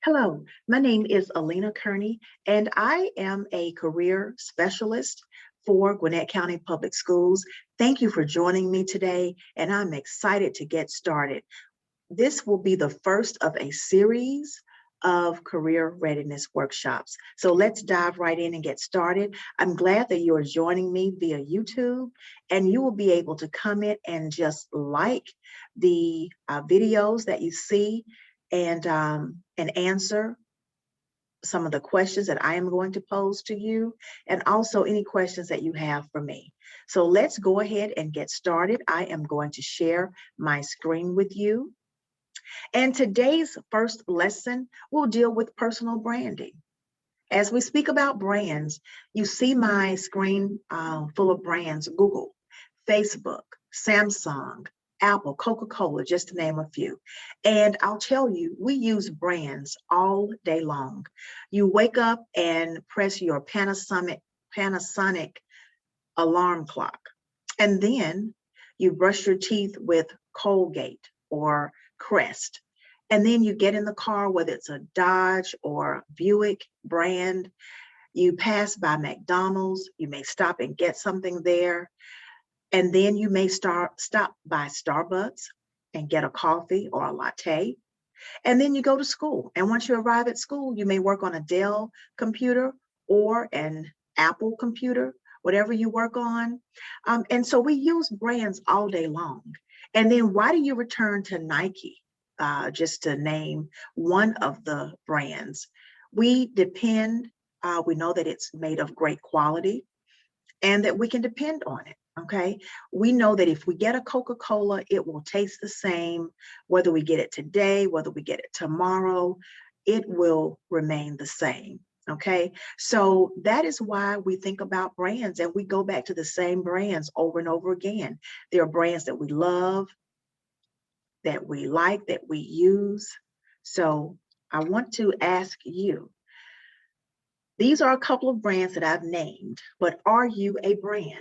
Hello, my name is Alina Kearney, and I am a career specialist for Gwinnett County Public Schools. Thank you for joining me today, and I'm excited to get started. This will be the first of a series of career readiness workshops. So let's dive right in and get started. I'm glad that you are joining me via YouTube, and you will be able to comment and just like the videos that you see and answer some of the questions that I am going to pose to you, and also any questions that you have for me. So let's go ahead and get started. I am going to share my screen with you. And today's first lesson will deal with personal branding. As we speak about brands, you see my screen full of brands: Google, Facebook, Samsung, Apple, Coca-Cola, just to name a few. And I'll tell you, we use brands all day long. You wake up and press your Panasonic alarm clock, and then you brush your teeth with Colgate or Crest. And then you get in the car, whether it's a Dodge or Buick brand, you pass by McDonald's, you may stop and get something there. And then you may stop by Starbucks and get a coffee or a latte. And then you go to school. And once you arrive at school, you may work on a Dell computer or an Apple computer, whatever you work on. And so we use brands all day long. And then why do you return to Nike? Just to name one of the brands. We depend, we know that it's made of great quality and that we can depend on it. Okay. We know that if we get a Coca-Cola, it will taste the same, whether we get it today, whether we get it tomorrow, it will remain the same. Okay. So that is why we think about brands and we go back to the same brands over and over again. There are brands that we love, that we like, that we use. So I want to ask you, these are a couple of brands that I've named, but are you a brand?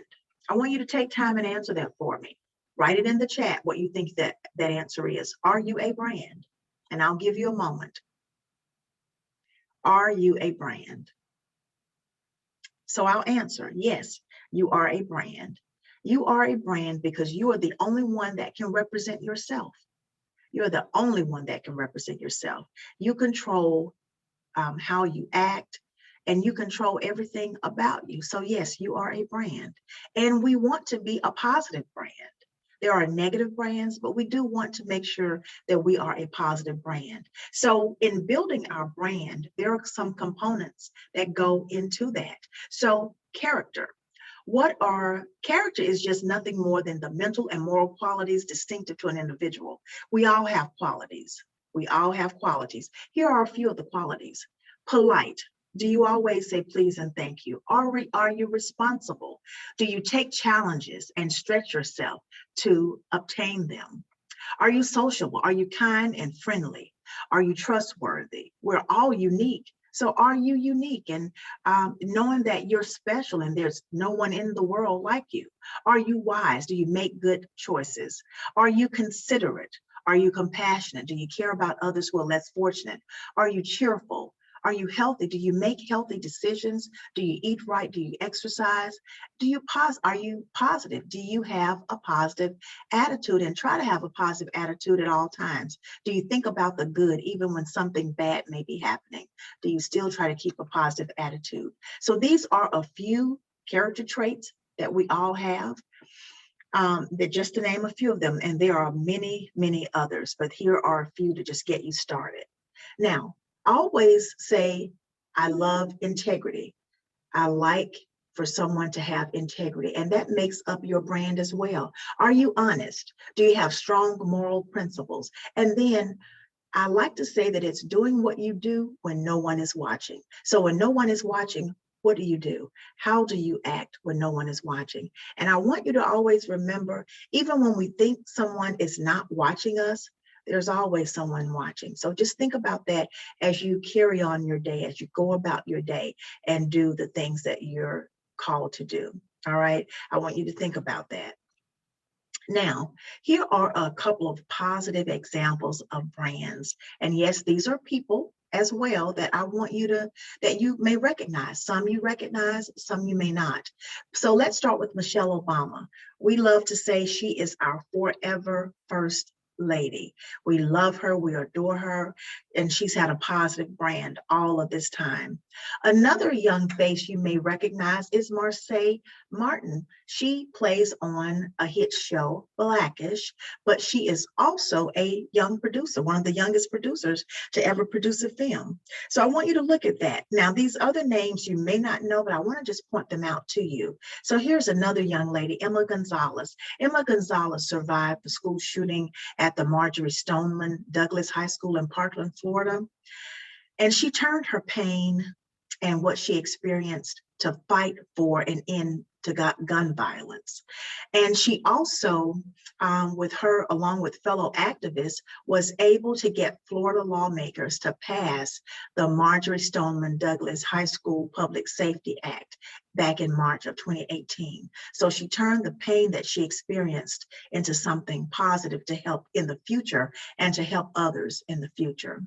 I want you to take time and answer that for me. Write it in the chat what you think that answer is. Are you a brand? And I'll give you a moment. Are you a brand? So I'll answer, yes, you are a brand. You are a brand because you are the only one that can represent yourself. You're the only one that can represent yourself. You control how you act, and you control everything about you. So yes, you are a brand. And we want to be a positive brand. There are negative brands, but we do want to make sure that we are a positive brand. So in building our brand, there are some components that go into that. So character. Character is just nothing more than the mental and moral qualities distinctive to an individual. We all have qualities. We all have qualities. Here are a few of the qualities. Polite. Do you always say please and thank you? Are you responsible? Do you take challenges and stretch yourself to obtain them? Are you sociable? Are you kind and friendly? Are you trustworthy? We're all unique. So are you unique? And knowing that you're special and there's no one in the world like you. Are you wise? Do you make good choices? Are you considerate? Are you compassionate? Do you care about others who are less fortunate? Are you cheerful? Are you healthy? Do you make healthy decisions? Do you eat right? Do you exercise? Are you positive? Do you have a positive attitude, and try to have a positive attitude at all times? Do you think about the good even when something bad may be happening? Do you still try to keep a positive attitude? So these are a few character traits that we all have. That just to name a few of them, and there are many, many others, but here are a few to just get you started. Now, I always say I love integrity. I like for someone to have integrity, and that makes up your brand as well. Are you honest? Do you have strong moral principles? And then I like to say that it's doing what you do when no one is watching. So when no one is watching, what do you do? How do you act when no one is watching? And I want you to always remember, even when we think someone is not watching us, there's always someone watching. So just think about that as you carry on your day, as you go about your day and do the things that you're called to do. All right. I want you to think about that. Now, here are a couple of positive examples of brands. And yes, these are people. as well that I want you to, that you may recognize. Some you recognize, some you may not. So let's start with Michelle Obama. We love to say she is our forever first lady. We love her, we adore her, and she's had a positive brand all of this time. Another young face you may recognize is Marsai Martin. She plays on a hit show, Blackish, but she is also a young producer, one of the youngest producers to ever produce a film. So I want you to look at that. Now, these other names you may not know, but I want to just point them out to you. So here's another young lady, Emma Gonzalez. Emma Gonzalez survived the school shooting at the Marjory Stoneman Douglas High School in Parkland, Florida. And she turned her pain and what she experienced to fight for an end to gun violence. And she also, along with fellow activists, was able to get Florida lawmakers to pass the Marjory Stoneman Douglas High School Public Safety Act back in March of 2018. So she turned the pain that she experienced into something positive to help in the future and to help others in the future.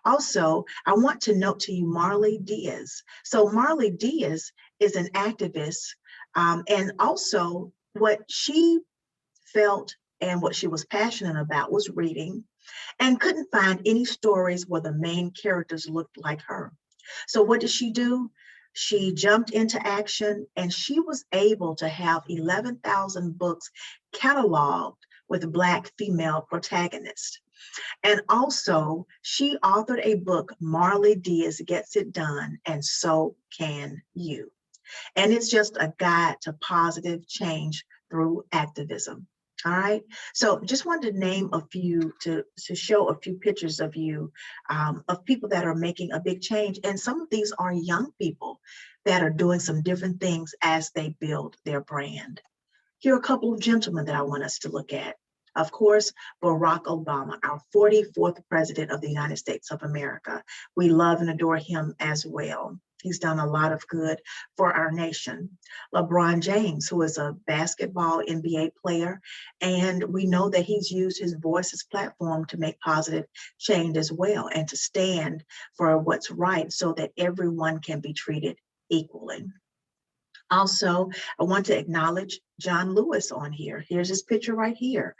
Also, I want to note to you Marley Diaz. So Marley Diaz is an activist, and also what she felt and what she was passionate about was reading, and couldn't find any stories where the main characters looked like her. So what did she do? She jumped into action, and she was able to have 11,000 books cataloged with Black female protagonists. And also, she authored a book, Marley Diaz Gets It Done, and So Can You. And it's just a guide to positive change through activism. All right. So just wanted to name a few, to show a few pictures of you, of people that are making a big change. And some of these are young people that are doing some different things as they build their brand. Here are a couple of gentlemen that I want us to look at. Of course, Barack Obama, our 44th president of the United States of America. We love and adore him as well. He's done a lot of good for our nation. LeBron James, who is a basketball NBA player, and we know that he's used his voice, his platform, to make positive change as well and to stand for what's right so that everyone can be treated equally. Also, I want to acknowledge John Lewis on here. Here's his picture right here.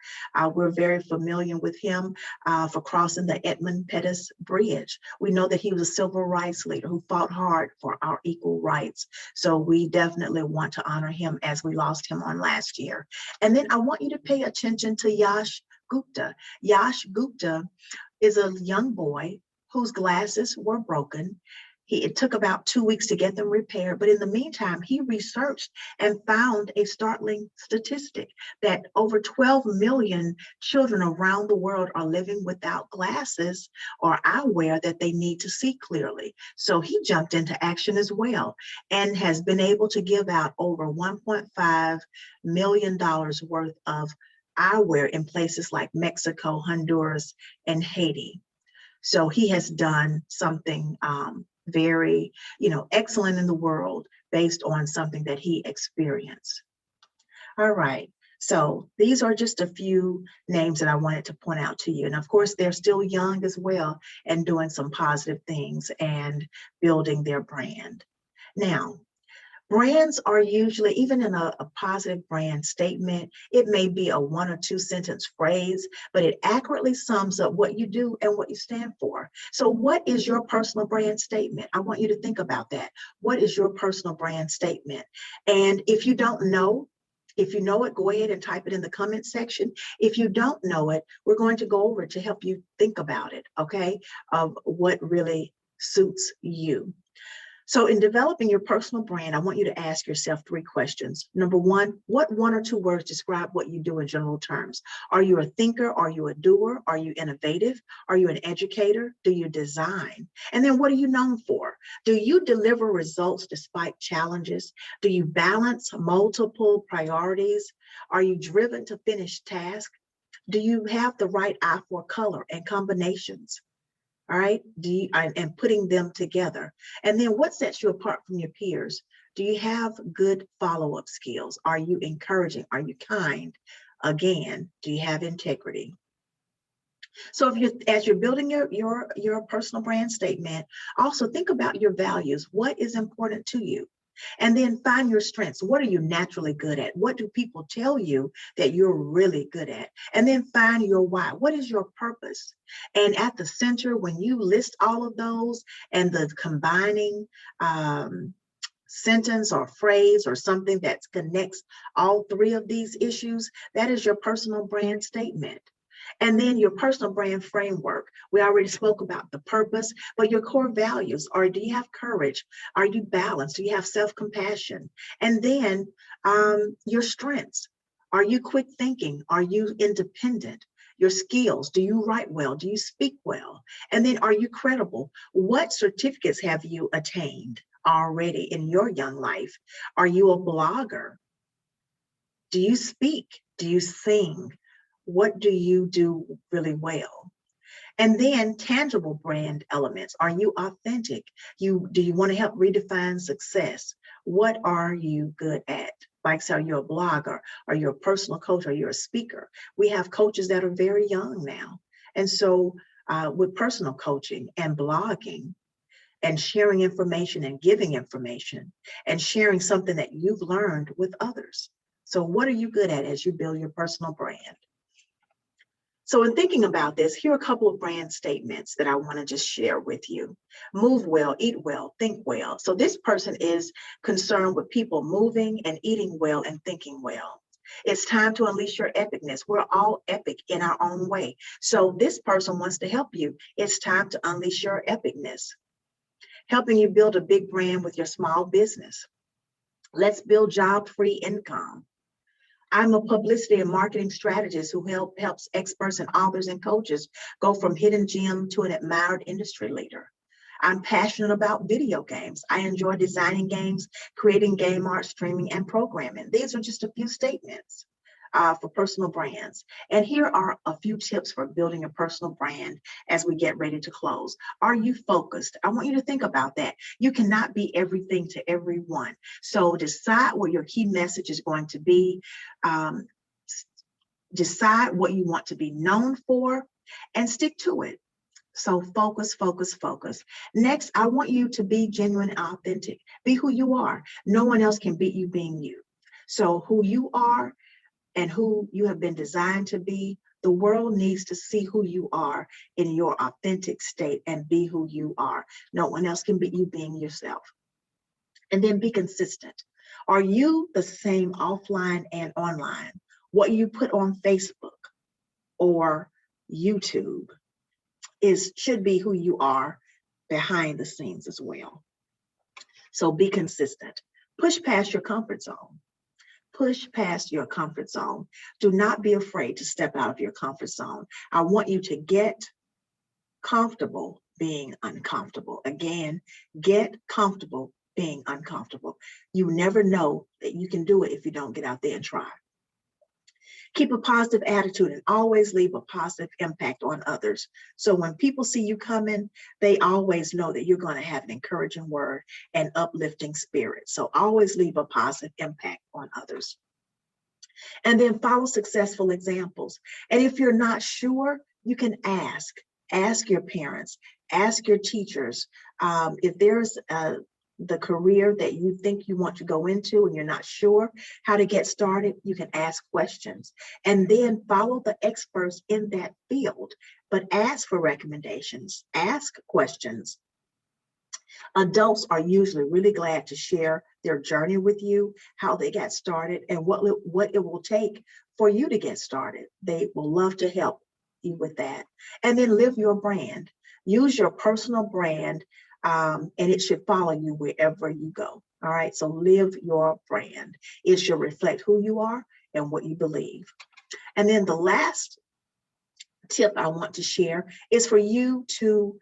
We're very familiar with him for crossing the Edmund Pettus Bridge. We know that he was a civil rights leader who fought hard for our equal rights. So we definitely want to honor him as we lost him on last year. And then I want you to pay attention to Yash Gupta. Yash Gupta is a young boy whose glasses were broken. It took about 2 weeks to get them repaired, but in the meantime, he researched and found a startling statistic that over 12 million children around the world are living without glasses or eyewear that they need to see clearly. So he jumped into action as well and has been able to give out over $1.5 million worth of eyewear in places like Mexico, Honduras, and Haiti. So he has done something very, excellent in the world based on something that he experienced. All right. So these are just a few names that I wanted to point out to you. And of course, they're still young as well and doing some positive things and building their brand. Now, brands are usually, even in a positive brand statement, it may be a 1 or 2 sentence phrase, but it accurately sums up what you do and what you stand for. So what is your personal brand statement? I want you to think about that. What is your personal brand statement? And if you don't know, if you know it, go ahead and type it in the comment section. If you don't know it, we're going to go over it to help you think about it, okay, of what really suits you. So in developing your personal brand, I want you to ask yourself 3 questions. Number 1, what 1 or 2 words describe what you do in general terms? Are you a thinker? Are you a doer? Are you innovative? Are you an educator? Do you design? And then what are you known for? Do you deliver results despite challenges? Do you balance multiple priorities? Are you driven to finish tasks? Do you have the right eye for color and combinations? All right, and putting them together. And then what sets you apart from your peers? Do you have good follow-up skills? Are you encouraging? Are you kind? Again, do you have integrity? So as you're building your personal brand statement, also think about your values. What is important to you? And then find your strengths. What are you naturally good at? What do people tell you that you're really good at? And then find your why. What is your purpose? And at the center, when you list all of those and the combining sentence or phrase or something that connects all three of these issues, that is your personal brand statement. And then your personal brand framework. We already spoke about the purpose, but your core values are, do you have courage? Are you balanced? Do you have self-compassion? And then your strengths. Are you quick thinking? Are you independent? Your skills, do you write well? Do you speak well? And then are you credible? What certificates have you attained already in your young life? Are you a blogger? Do you speak? Do you sing? What do you do really well? And then tangible brand elements. Are you authentic? Do you want to help redefine success? What are you good at? Like, so are you a blogger? Are you a personal coach? Are you a speaker? We have coaches that are very young now. And so with personal coaching and blogging and sharing information and giving information and sharing something that you've learned with others. So what are you good at as you build your personal brand? So in thinking about this, here are a couple of brand statements that I want to just share with you. Move well, eat well, think well. So this person is concerned with people moving and eating well and thinking well. It's time to unleash your epicness. We're all epic in our own way. So this person wants to help you. It's time to unleash your epicness. Helping you build a big brand with your small business. Let's build job-free income. I'm a publicity and marketing strategist who helps experts and authors and coaches go from hidden gem to an admired industry leader. I'm passionate about video games. I enjoy designing games, creating game art, streaming, and programming. These are just a few statements for personal brands. And here are a few tips for building a personal brand as we get ready to close. Are you focused? I want you to think about that. You cannot be everything to everyone. So decide what your key message is going to be. Decide what you want to be known for and stick to it. So focus, focus, focus. Next, I want you to be genuine and authentic. Be who you are. No one else can beat you being you. So who you are and who you have been designed to be, the world needs to see who you are in your authentic state and be who you are. No one else can beat you being yourself. And then be consistent. Are you the same offline and online? What you put on Facebook or YouTube should be who you are behind the scenes as well. So be consistent. Push past your comfort zone. Push past your comfort zone. Do not be afraid to step out of your comfort zone. I want you to get comfortable being uncomfortable. Again, get comfortable being uncomfortable. You never know that you can do it if you don't get out there and try. Keep a positive attitude and always leave a positive impact on others. So when people see you coming, they always know that you're going to have an encouraging word and uplifting spirit. So always leave a positive impact on others. And then follow successful examples. And if you're not sure, you can ask. Ask your parents, ask your teachers. If there's the career that you think you want to go into and you're not sure how to get started, you can ask questions and then follow the experts in that field, but ask for recommendations, ask questions. Adults are usually really glad to share their journey with you, how they got started and what it will take for you to get started. They will love to help you with that. And then live your brand. Use your personal brand and it should follow you wherever you go. All right, so live your brand. It should reflect who you are and what you believe. And then the last tip I want to share is for you to,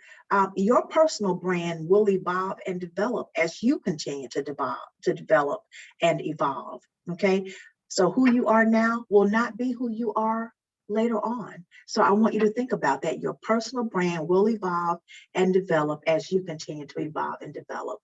your personal brand will evolve and develop as you continue to develop and evolve, okay? So who you are now will not be who you are later on. So I want you to think about that. Your personal brand will evolve and develop as you continue to evolve and develop.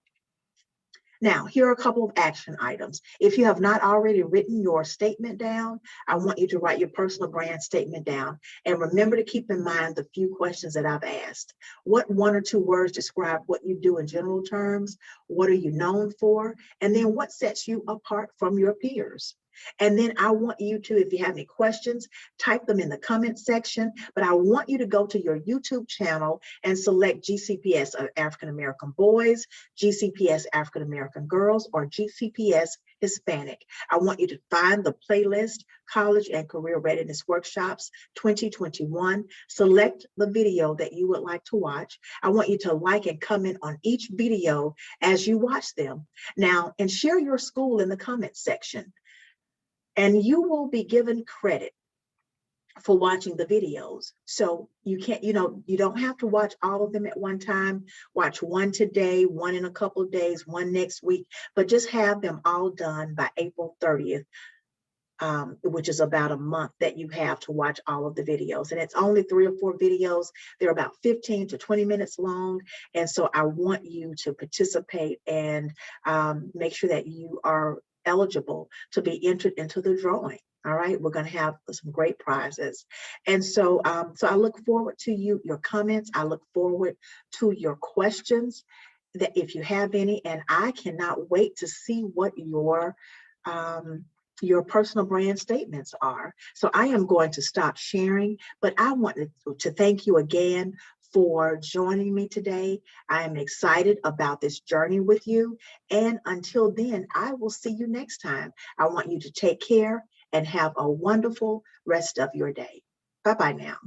Now, here are a couple of action items. If you have not already written your statement down, I want you to write your personal brand statement down. And remember to keep in mind the few questions that I've asked. What 1 or 2 words describe what you do in general terms? What are you known for? And then what sets you apart from your peers? And then I want you to, if you have any questions, type them in the comment section, but I want you to go to your YouTube channel and select GCPS African American Boys, GCPS African American Girls, or GCPS Hispanic. I want you to find the playlist, College and Career Readiness Workshops 2021. Select the video that you would like to watch. I want you to like and comment on each video as you watch them. Now, and share your school in the comment section. And you will be given credit for watching the videos. So you can't, you don't have to watch all of them at one time. Watch one today, one in a couple of days, one next week, but just have them all done by April 30th, which is about a month that you have to watch all of the videos. And it's only 3 or 4 videos. They're about 15 to 20 minutes long. And so I want you to participate and make sure that you are eligible to be entered into the drawing. All right, we're going to have some great prizes. And so, so I look forward to your comments. I look forward to your questions, that if you have any, and I cannot wait to see what your personal brand statements are. So I am going to stop sharing, but I want to thank you again for joining me today. I am excited about this journey with you. And until then, I will see you next time. I want you to take care and have a wonderful rest of your day. Bye-bye now.